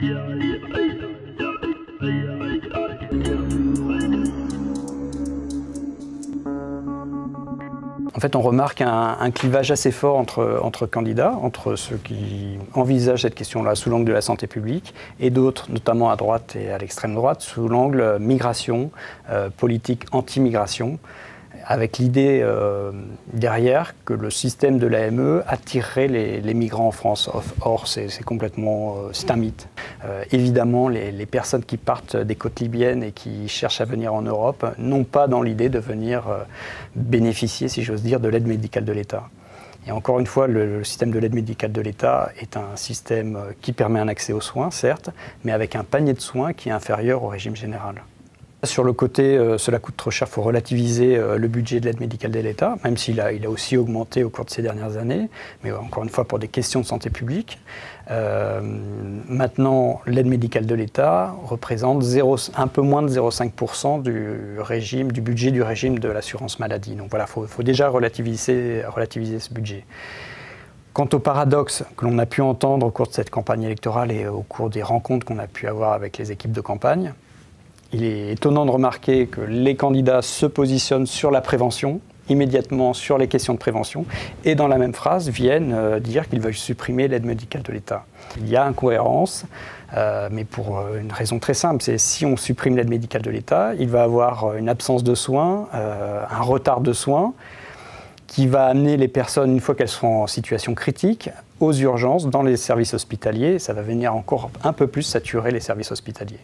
En fait, on remarque un clivage assez fort entre candidats, entre ceux qui envisagent cette question-là sous l'angle de la santé publique et d'autres, notamment à droite et à l'extrême droite, sous l'angle migration, politique anti-migration, avec l'idée derrière que le système de l'AME attirerait les migrants en France. Or, c'est complètement c'est un mythe. Évidemment, les personnes qui partent des côtes libyennes et qui cherchent à venir en Europe n'ont pas dans l'idée de venir bénéficier, si j'ose dire, de l'aide médicale de l'État. Et encore une fois, le système de l'aide médicale de l'État est un système qui permet un accès aux soins, certes, mais avec un panier de soins qui est inférieur au régime général. Sur le côté, cela coûte trop cher, il faut relativiser le budget de l'aide médicale de l'État, même s'il a aussi augmenté au cours de ces dernières années, mais encore une fois pour des questions de santé publique. Maintenant, l'aide médicale de l'État représente un peu moins de 0,5% du budget du régime de l'assurance maladie. Donc voilà, il faut déjà relativiser ce budget. Quant au paradoxe que l'on a pu entendre au cours de cette campagne électorale et au cours des rencontres qu'on a pu avoir avec les équipes de campagne, il est étonnant de remarquer que les candidats se positionnent sur la prévention, immédiatement sur les questions de prévention, et dans la même phrase viennent dire qu'ils veulent supprimer l'aide médicale de l'État. Il y a incohérence, mais pour une raison très simple, c'est si on supprime l'aide médicale de l'État, il va avoir une absence de soins, un retard de soins, qui va amener les personnes, une fois qu'elles seront en situation critique, aux urgences dans les services hospitaliers. Ça va venir encore un peu plus saturer les services hospitaliers.